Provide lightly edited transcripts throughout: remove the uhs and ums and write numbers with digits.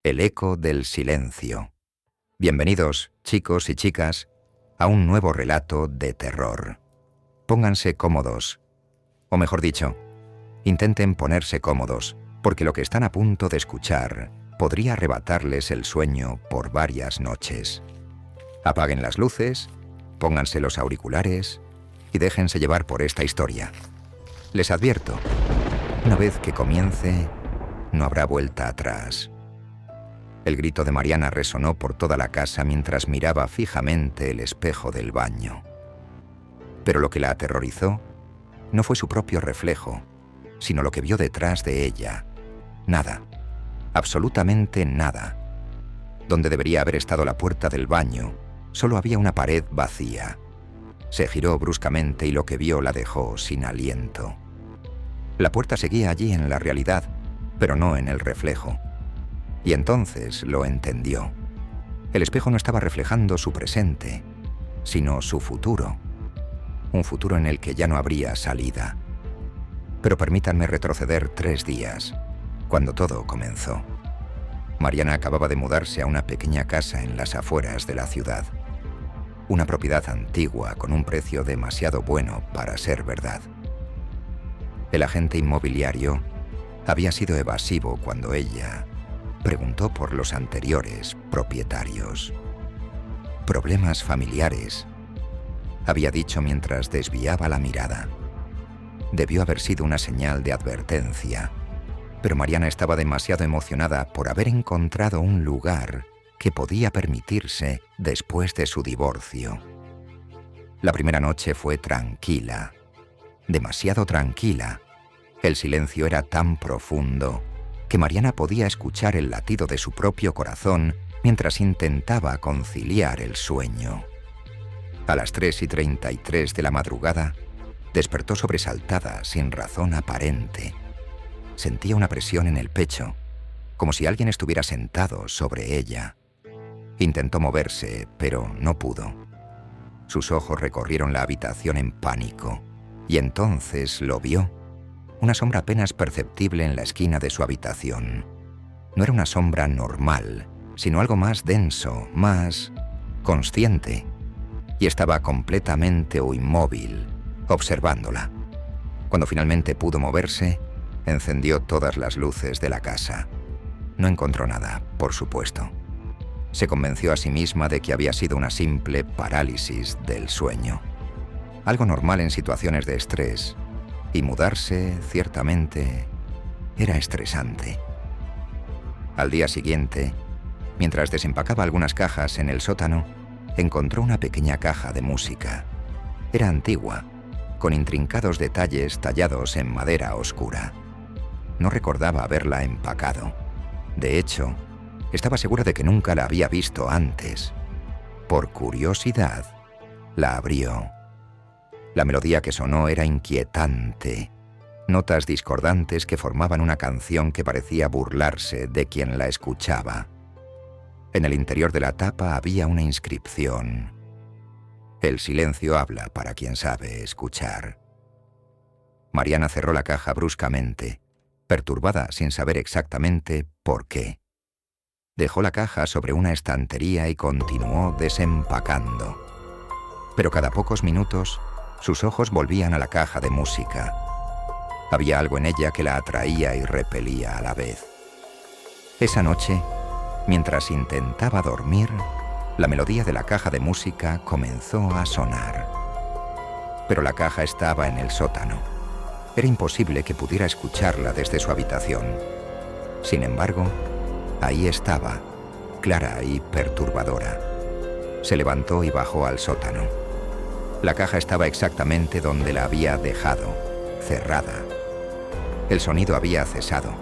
El eco del silencio. Bienvenidos, chicos y chicas, a un nuevo relato de terror. Pónganse cómodos, o mejor dicho, intenten ponerse cómodos, porque lo que están a punto de escuchar podría arrebatarles el sueño por varias noches. Apaguen las luces, pónganse los auriculares y déjense llevar por esta historia. Les advierto, una vez que comience, no habrá vuelta atrás. El grito de Mariana resonó por toda la casa mientras miraba fijamente el espejo del baño. Pero lo que la aterrorizó no fue su propio reflejo, sino lo que vio detrás de ella. Nada, absolutamente nada. Donde debería haber estado la puerta del baño, solo había una pared vacía. Se giró bruscamente y lo que vio la dejó sin aliento. La puerta seguía allí en la realidad, pero no en el reflejo. Y entonces lo entendió. El espejo no estaba reflejando su presente, sino su futuro. Un futuro en el que ya no habría salida. Pero permítanme retroceder 3 días, cuando todo comenzó. Mariana acababa de mudarse a una pequeña casa en las afueras de la ciudad. Una propiedad antigua con un precio demasiado bueno para ser verdad. El agente inmobiliario había sido evasivo cuando ella preguntó por los anteriores propietarios. Problemas familiares, había dicho mientras desviaba la mirada. Debió haber sido una señal de advertencia, pero Mariana estaba demasiado emocionada por haber encontrado un lugar que podía permitirse después de su divorcio. La primera noche fue tranquila, demasiado tranquila. El silencio era tan profundo que Mariana podía escuchar el latido de su propio corazón mientras intentaba conciliar el sueño. A las 3:33 de la madrugada, despertó sobresaltada sin razón aparente. Sentía una presión en el pecho, como si alguien estuviera sentado sobre ella. Intentó moverse, pero no pudo. Sus ojos recorrieron la habitación en pánico, y entonces lo vio. Una sombra apenas perceptible en la esquina de su habitación. No era una sombra normal, sino algo más denso, más consciente, y estaba completamente inmóvil, observándola. Cuando finalmente pudo moverse, encendió todas las luces de la casa. No encontró nada, por supuesto. Se convenció a sí misma de que había sido una simple parálisis del sueño. Algo normal en situaciones de estrés, y mudarse, ciertamente, era estresante. Al día siguiente, mientras desempacaba algunas cajas en el sótano, encontró una pequeña caja de música. Era antigua, con intrincados detalles tallados en madera oscura. No recordaba haberla empacado. De hecho, estaba segura de que nunca la había visto antes. Por curiosidad, la abrió. La melodía que sonó era inquietante. Notas discordantes que formaban una canción que parecía burlarse de quien la escuchaba. En el interior de la tapa había una inscripción. El silencio habla para quien sabe escuchar. Mariana cerró la caja bruscamente, perturbada sin saber exactamente por qué. Dejó la caja sobre una estantería y continuó desempacando. Pero cada pocos minutos, sus ojos volvían a la caja de música. Había algo en ella que la atraía y repelía a la vez. Esa noche, mientras intentaba dormir, la melodía de la caja de música comenzó a sonar. Pero la caja estaba en el sótano. Era imposible que pudiera escucharla desde su habitación. Sin embargo, ahí estaba, clara y perturbadora. Se levantó y bajó al sótano. La caja estaba exactamente donde la había dejado, cerrada. El sonido había cesado,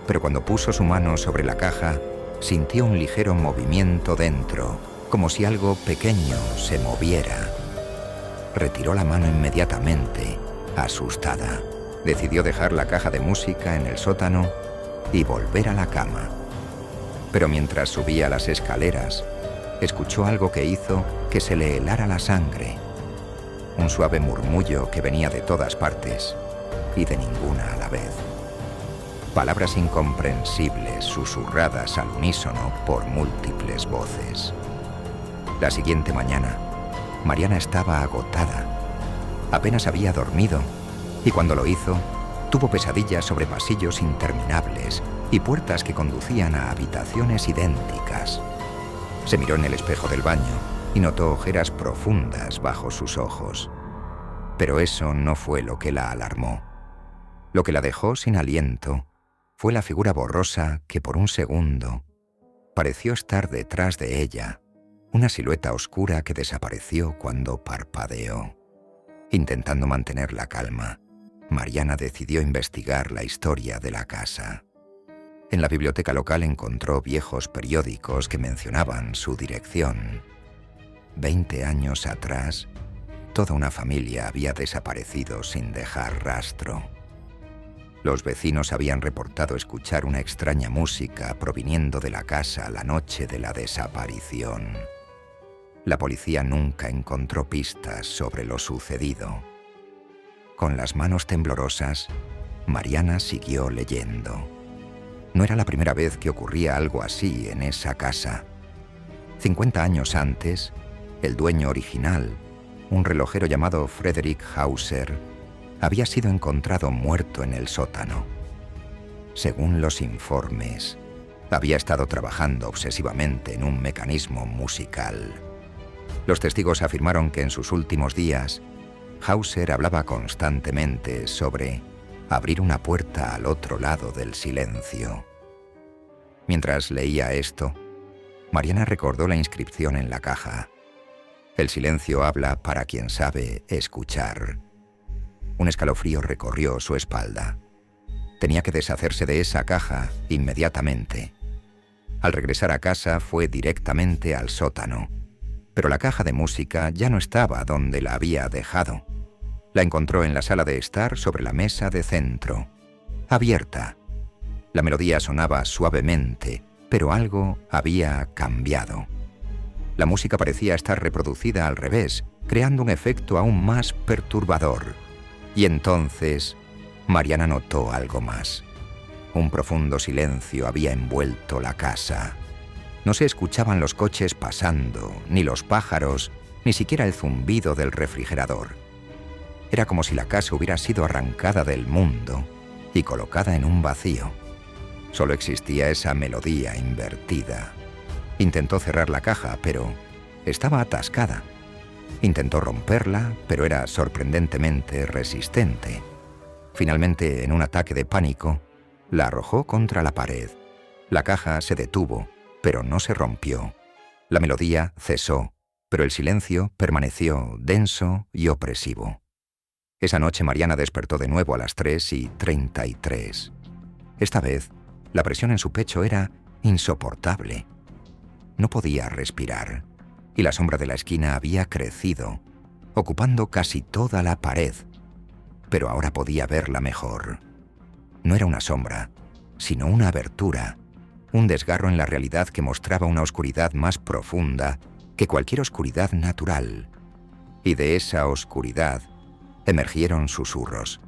pero cuando puso su mano sobre la caja, sintió un ligero movimiento dentro, como si algo pequeño se moviera. Retiró la mano inmediatamente, asustada. Decidió dejar la caja de música en el sótano y volver a la cama. Pero mientras subía las escaleras, escuchó algo que hizo que se le helara la sangre. Un suave murmullo que venía de todas partes y de ninguna a la vez. Palabras incomprensibles susurradas al unísono por múltiples voces. La siguiente mañana, Mariana estaba agotada. Apenas había dormido y cuando lo hizo, tuvo pesadillas sobre pasillos interminables y puertas que conducían a habitaciones idénticas. Se miró en el espejo del baño y notó ojeras profundas bajo sus ojos. Pero eso no fue lo que la alarmó. Lo que la dejó sin aliento fue la figura borrosa que por un segundo pareció estar detrás de ella, una silueta oscura que desapareció cuando parpadeó. Intentando mantener la calma, Mariana decidió investigar la historia de la casa. En la biblioteca local encontró viejos periódicos que mencionaban su dirección. 20 años atrás, toda una familia había desaparecido sin dejar rastro. Los vecinos habían reportado escuchar una extraña música proviniendo de la casa la noche de la desaparición. La policía nunca encontró pistas sobre lo sucedido. Con las manos temblorosas, Mariana siguió leyendo. No era la primera vez que ocurría algo así en esa casa. 50 años antes, el dueño original, un relojero llamado Frederick Hauser, había sido encontrado muerto en el sótano. Según los informes, había estado trabajando obsesivamente en un mecanismo musical. Los testigos afirmaron que en sus últimos días, Hauser hablaba constantemente sobre abrir una puerta al otro lado del silencio. Mientras leía esto, Mariana recordó la inscripción en la caja. El silencio habla para quien sabe escuchar. Un escalofrío recorrió su espalda. Tenía que deshacerse de esa caja inmediatamente. Al regresar a casa fue directamente al sótano, pero la caja de música ya no estaba donde la había dejado. La encontró en la sala de estar sobre la mesa de centro, abierta. La melodía sonaba suavemente, pero algo había cambiado. La música parecía estar reproducida al revés, creando un efecto aún más perturbador. Y entonces, Mariana notó algo más. Un profundo silencio había envuelto la casa. No se escuchaban los coches pasando, ni los pájaros, ni siquiera el zumbido del refrigerador. Era como si la casa hubiera sido arrancada del mundo y colocada en un vacío. Solo existía esa melodía invertida. Intentó cerrar la caja, pero estaba atascada. Intentó romperla, pero era sorprendentemente resistente. Finalmente, en un ataque de pánico, la arrojó contra la pared. La caja se detuvo, pero no se rompió. La melodía cesó, pero el silencio permaneció denso y opresivo. Esa noche Mariana despertó de nuevo a las 3:33. Esta vez, la presión en su pecho era insoportable. No podía respirar, y la sombra de la esquina había crecido, ocupando casi toda la pared. Pero ahora podía verla mejor. No era una sombra, sino una abertura, un desgarro en la realidad que mostraba una oscuridad más profunda que cualquier oscuridad natural. Y de esa oscuridad emergieron susurros,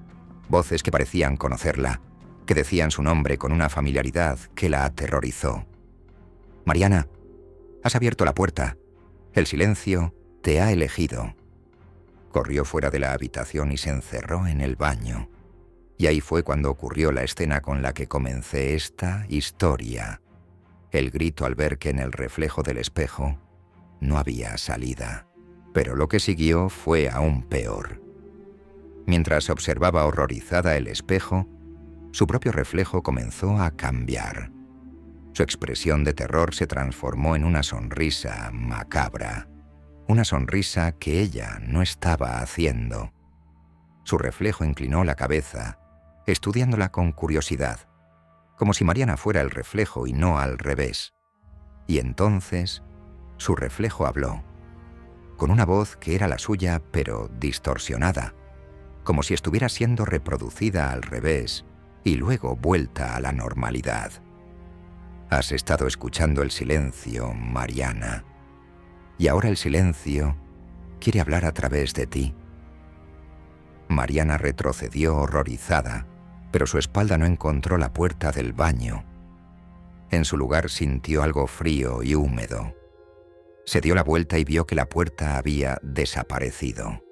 voces que parecían conocerla, que decían su nombre con una familiaridad que la aterrorizó. «Mariana, has abierto la puerta. El silencio te ha elegido». Corrió fuera de la habitación y se encerró en el baño. Y ahí fue cuando ocurrió la escena con la que comencé esta historia. El grito al ver que en el reflejo del espejo no había salida. Pero lo que siguió fue aún peor. Mientras observaba horrorizada el espejo, su propio reflejo comenzó a cambiar. Su expresión de terror se transformó en una sonrisa macabra, una sonrisa que ella no estaba haciendo. Su reflejo inclinó la cabeza, estudiándola con curiosidad, como si Mariana fuera el reflejo y no al revés. Y entonces, su reflejo habló, con una voz que era la suya, pero distorsionada, como si estuviera siendo reproducida al revés y luego vuelta a la normalidad. Has estado escuchando el silencio, Mariana, y ahora el silencio quiere hablar a través de ti. Mariana retrocedió horrorizada, pero su espalda no encontró la puerta del baño. En su lugar sintió algo frío y húmedo. Se dio la vuelta y vio que la puerta había desaparecido.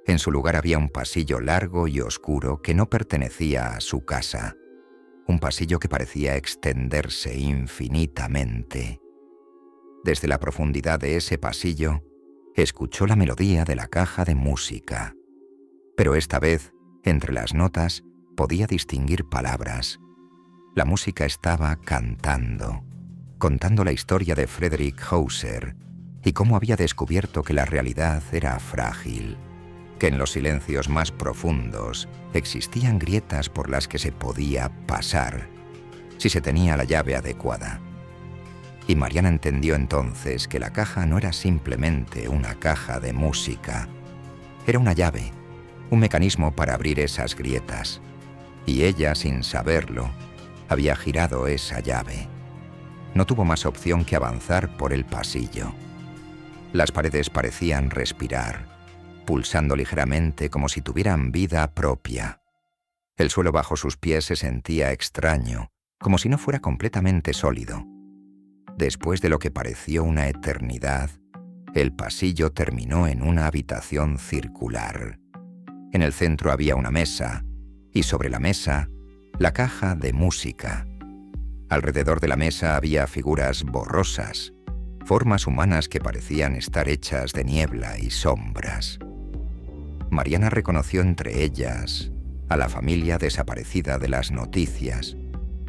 En su lugar había un pasillo largo y oscuro que no pertenecía a su casa. Un pasillo que parecía extenderse infinitamente. Desde la profundidad de ese pasillo, escuchó la melodía de la caja de música. Pero esta vez, entre las notas, podía distinguir palabras. La música estaba cantando, contando la historia de Friedrich Hauser y cómo había descubierto que la realidad era frágil, que en los silencios más profundos existían grietas por las que se podía pasar, si se tenía la llave adecuada. Y Mariana entendió entonces que la caja no era simplemente una caja de música, era una llave, un mecanismo para abrir esas grietas. Y ella, sin saberlo, había girado esa llave. No tuvo más opción que avanzar por el pasillo. Las paredes parecían respirar, pulsando ligeramente como si tuvieran vida propia. El suelo bajo sus pies se sentía extraño, como si no fuera completamente sólido. Después de lo que pareció una eternidad, el pasillo terminó en una habitación circular. En el centro había una mesa, y sobre la mesa, la caja de música. Alrededor de la mesa había figuras borrosas, formas humanas que parecían estar hechas de niebla y sombras. Mariana reconoció entre ellas a la familia desaparecida de las noticias,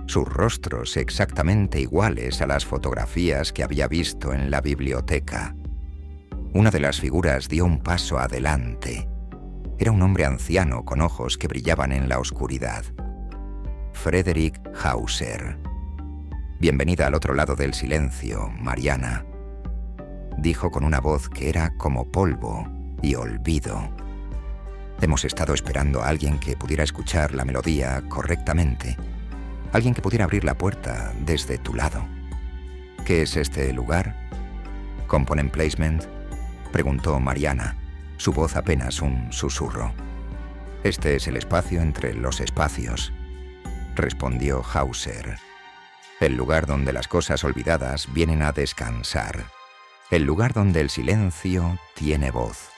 sus rostros exactamente iguales a las fotografías que había visto en la biblioteca. Una de las figuras dio un paso adelante. Era un hombre anciano con ojos que brillaban en la oscuridad. Friedrich Hauser. «Bienvenida al otro lado del silencio, Mariana», dijo con una voz que era como polvo y olvido. «Hemos estado esperando a alguien que pudiera escuchar la melodía correctamente, alguien que pudiera abrir la puerta desde tu lado. ¿Qué es este lugar? ¿Component Placement?», preguntó Mariana, su voz apenas un susurro. «Este es el espacio entre los espacios», respondió Hauser. «El lugar donde las cosas olvidadas vienen a descansar. El lugar donde el silencio tiene voz».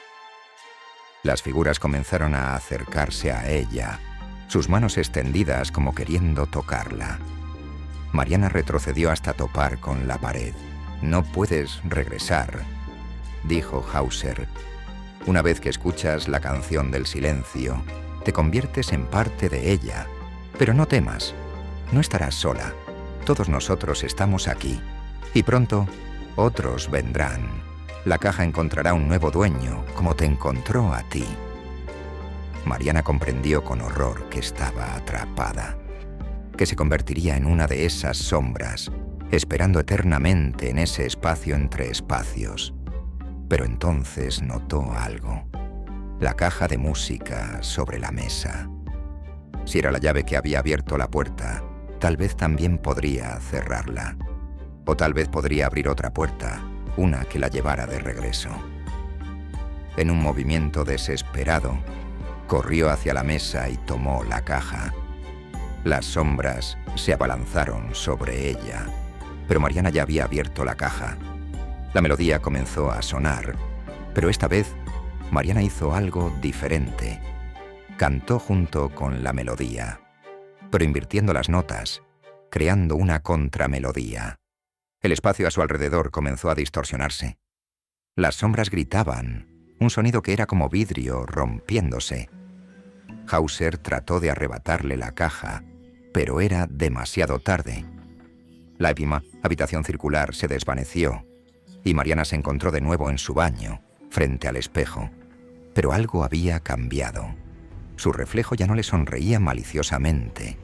Las figuras comenzaron a acercarse a ella, sus manos extendidas como queriendo tocarla. Mariana retrocedió hasta topar con la pared. «No puedes regresar», dijo Hauser. «Una vez que escuchas la canción del silencio, te conviertes en parte de ella. Pero no temas, no estarás sola. Todos nosotros estamos aquí. Y pronto, otros vendrán. La caja encontrará un nuevo dueño, como te encontró a ti». Mariana comprendió con horror que estaba atrapada, que se convertiría en una de esas sombras, esperando eternamente en ese espacio entre espacios. Pero entonces notó algo. La caja de música sobre la mesa. Si era la llave que había abierto la puerta, tal vez también podría cerrarla. O tal vez podría abrir otra puerta, una que la llevara de regreso. En un movimiento desesperado, corrió hacia la mesa y tomó la caja. Las sombras se abalanzaron sobre ella, pero Mariana ya había abierto la caja. La melodía comenzó a sonar, pero esta vez Mariana hizo algo diferente. Cantó junto con la melodía, pero invirtiendo las notas, creando una contramelodía. El espacio a su alrededor comenzó a distorsionarse. Las sombras gritaban, un sonido que era como vidrio rompiéndose. Hauser trató de arrebatarle la caja, pero era demasiado tarde. La habitación circular se desvaneció y Mariana se encontró de nuevo en su baño, frente al espejo. Pero algo había cambiado. Su reflejo ya no le sonreía maliciosamente.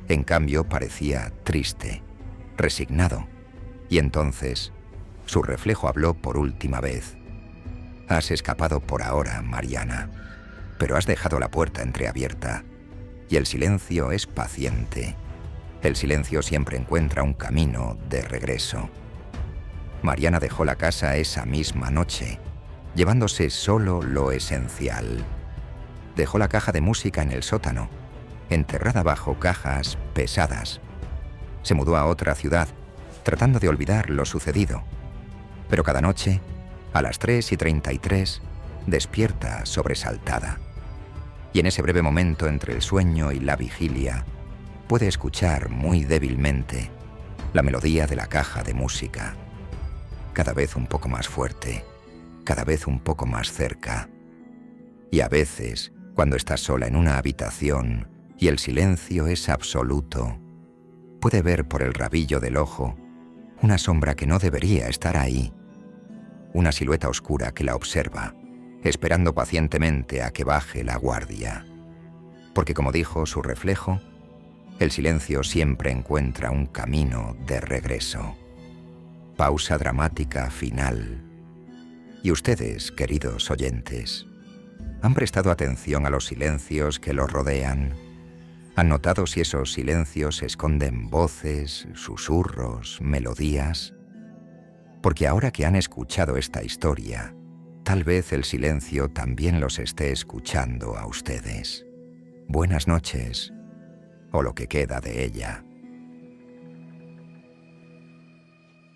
En cambio, parecía triste, resignado. Y entonces, su reflejo habló por última vez. «Has escapado por ahora, Mariana, pero has dejado la puerta entreabierta. Y el silencio es paciente. El silencio siempre encuentra un camino de regreso». Mariana dejó la casa esa misma noche, llevándose solo lo esencial. Dejó la caja de música en el sótano enterrada bajo cajas pesadas. Se mudó a otra ciudad, tratando de olvidar lo sucedido. Pero cada noche, a las 3:33, despierta sobresaltada. Y en ese breve momento entre el sueño y la vigilia, puede escuchar muy débilmente la melodía de la caja de música, cada vez un poco más fuerte, cada vez un poco más cerca. Y a veces, cuando está sola en una habitación y el silencio es absoluto, puede ver por el rabillo del ojo una sombra que no debería estar ahí, una silueta oscura que la observa, esperando pacientemente a que baje la guardia. Porque como dijo su reflejo, el silencio siempre encuentra un camino de regreso. Pausa dramática final. Y ustedes, queridos oyentes, ¿han prestado atención a los silencios que los rodean? ¿Han notado si esos silencios esconden voces, susurros, melodías? Porque ahora que han escuchado esta historia, tal vez el silencio también los esté escuchando a ustedes. Buenas noches, o lo que queda de ella.